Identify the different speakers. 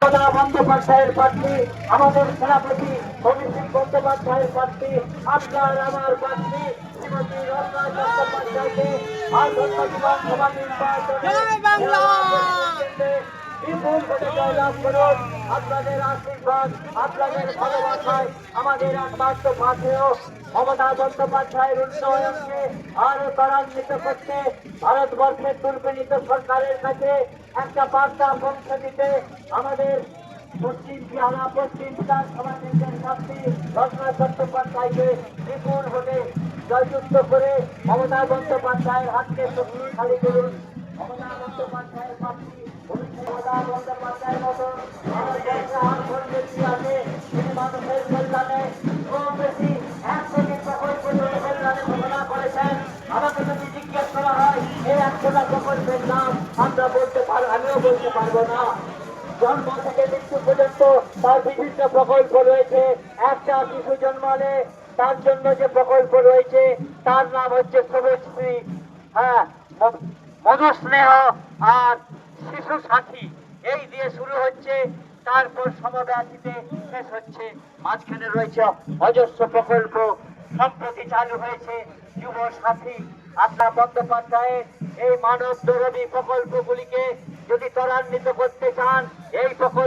Speaker 1: মমতা বন্দ্যোপাধ্যায়ের প্রার্থী, আমাদের সেনাপতি অভিষেক বন্দ্যোপাধ্যায়ের প্রার্থী, আপনার আমার প্রার্থী শ্রীমতী রত্না চট্টোপাধ্যায়কে আসন্ন বিধানসভা নির্বাচনে বিপুল ভোটে জয়লাভ করুন। আপনাদের আশীর্বাদ, আপনাদের ভালোবাসায় আমাদের একমাত্র পাথেয় মমতা বন্দ্যোপাধ্যায়ের উন্নয়নকে আরো ত্বরান্বিত করতে ভারতবর্ষের দুর্বিনীত সরকারের কাছে একটা বার্তা পৌঁছে দিতে আমাদের পশ্চিম বিধানসভা কেন্দ্রের প্রার্থী রত্না চট্টোপাধ্যায়কে বিপুল ভোটে জয়যুক্ত করে মমতা বন্দ্যোপাধ্যায়ের হাতকে শক্তিশালী করুন। মমতা বন্দ্যোপাধ্যায়ের প্রার্থী মমতা বন্দ্যোপাধ্যায়ের মতো তিনি মানুষের কল্যাণে খুব বেশি 1 কোটি প্রকল্প কল্যাণে ঘোষণা করেছেন। আমাকে যদি জিজ্ঞেস করা হয় এই 100টা প্রকল্পের নাম আমিও বলতে পারবো না। জন্ম থেকে মৃত্যু পর্যন্ত তার বিভিন্ন প্রকল্প রয়েছে। একটা শিশু জন্মালে তার জন্য যে প্রকল্প রয়েছে তার নাম হচ্ছে শুভশ্রী, হ্যাঁ, মধুস্নেহ আর শিশু সাথী, এই দিয়ে শুরু হচ্ছে, তারপর সমব্যাথীতে শেষ হচ্ছে। মাঝখানে রয়েছে অজস্র প্রকল্প। সম্প্রতি চালু হয়েছে যুব সাথী। আপনার বন্দ্যোপাধ্যায়ের এই মানব দরদী প্রকল্পগুলিকে যদি ত্বরান্বিত করতে চান, এই প্রকল্প